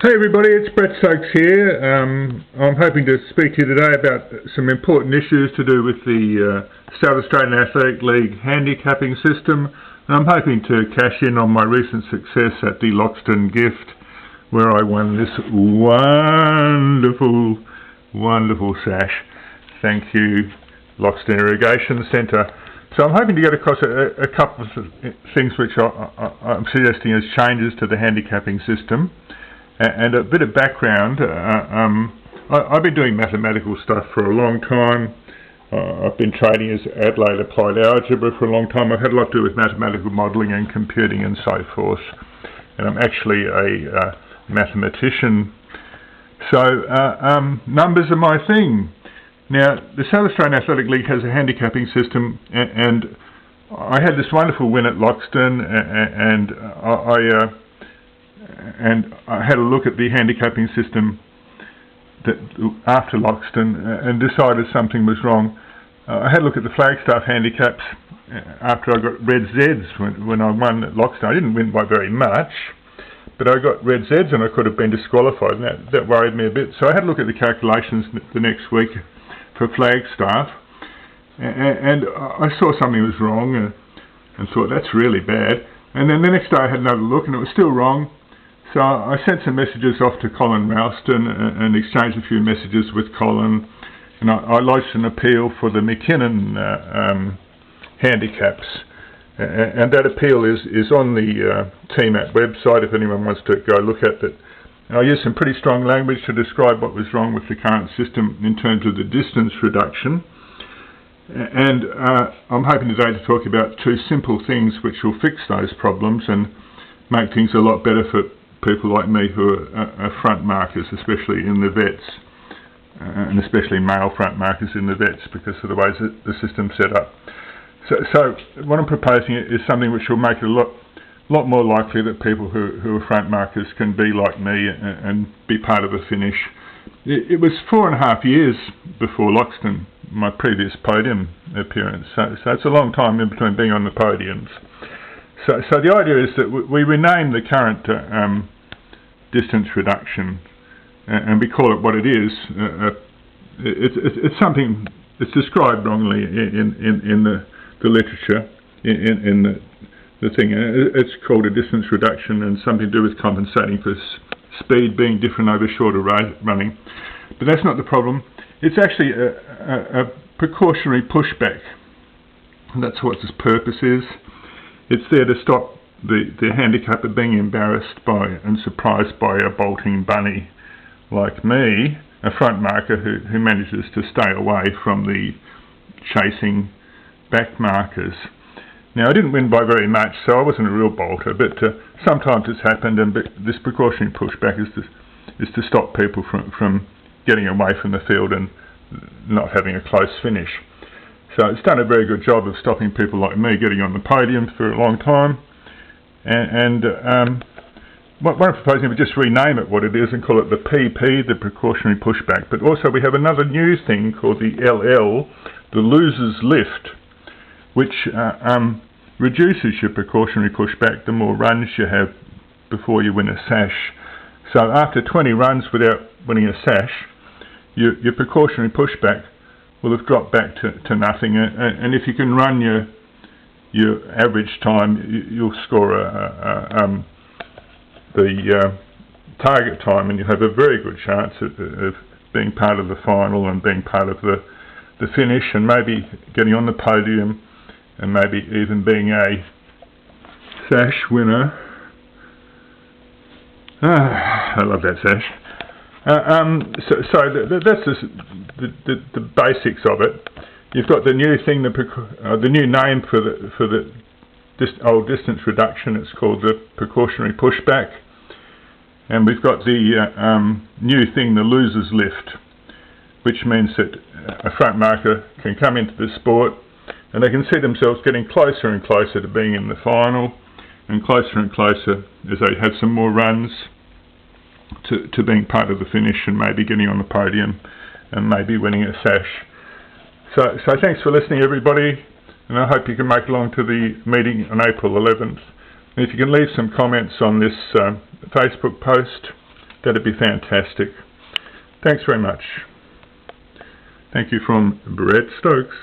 Hey everybody, it's Brett Stokes here. I'm hoping to speak to you today about some important issues to do with the South Australian Athletic League handicapping system. And I'm hoping to cash in on my recent success at the Loxton Gift, where I won this wonderful sash. Thank you, Loxton Irrigation Centre. So I'm hoping to get across a couple of things which I'm suggesting as changes to the handicapping system. And a bit of background, I've been doing mathematical stuff for a long time. I've been training as Adelaide Applied Algebra for a long time. I've had a lot to do with mathematical modelling and computing and so forth. And I'm actually a mathematician. So numbers are my thing. Now, the South Australian Athletic League has a handicapping system, and I had this wonderful win at Loxton, and I had a look at the handicapping system after Loxton and decided something was wrong. I had a look at the Flagstaff handicaps after I got red Zs when I won at Loxton. I didn't win by very much, but I got red Zs and I could have been disqualified, and that worried me a bit. So I had a look at the calculations the next week for Flagstaff, and I saw something was wrong and thought, that's really bad. And then the next day I had another look and it was still wrong. So I sent some messages off to Colin Ralston and exchanged a few messages with Colin, and I lodged an appeal for the McKinnon handicaps, and that appeal is on the TMAP website if anyone wants to go look at it. And I used some pretty strong language to describe what was wrong with the current system in terms of the distance reduction, and I'm hoping today to talk about two simple things which will fix those problems and make things a lot better for people like me who are front markers, especially in the vets, and especially male front markers in the vets because of the ways that the system's set up. So what I'm proposing is something which will make it a lot more likely that people who are front markers can be like me and be part of the finish. It was 4.5 years before Loxton, my previous podium appearance, so it's a long time in between being on the podiums. So the idea is that we rename the current distance reduction, and we call it what it is. It's something that's described wrongly in the literature, in the thing. It's called a distance reduction and something to do with compensating for speed being different over shorter running. But that's not the problem. It's actually a precautionary pushback. And that's what its purpose is. It's there to stop the handicapper being embarrassed by and surprised by a bolting bunny like me, a front marker who manages to stay away from the chasing back markers. Now, I didn't win by very much, so I wasn't a real bolter, but sometimes it's happened, and this precautionary pushback is to stop people from getting away from the field and not having a close finish. So it's done a very good job of stopping people like me getting on the podium for a long time. And what I'm proposing is just rename it what it is and call it the PP, the precautionary pushback. But also we have another new thing called the LL, the loser's lift, which reduces your precautionary pushback the more runs you have before you win a sash. So after 20 runs without winning a sash, your precautionary pushback will have dropped back to nothing, and if you can run your average time, you'll score the target time, and you have a very good chance of being part of the final and being part of the finish, and maybe getting on the podium, and maybe even being a sash winner. I love that sash. So that's just the basics of it. You've got the new thing, the new name for the old distance reduction. It's called the precautionary pushback, and we've got the new thing, the loser's lift, which means that a front marker can come into the sport and they can see themselves getting closer and closer to being in the final, and closer as they have some more runs to being part of the finish and maybe getting on the podium and maybe winning a sash. So thanks for listening, everybody, and I hope you can make along to the meeting on April 11th. And if you can leave some comments on this Facebook post, that'd be fantastic. Thanks very much. Thank you from Brett Stokes.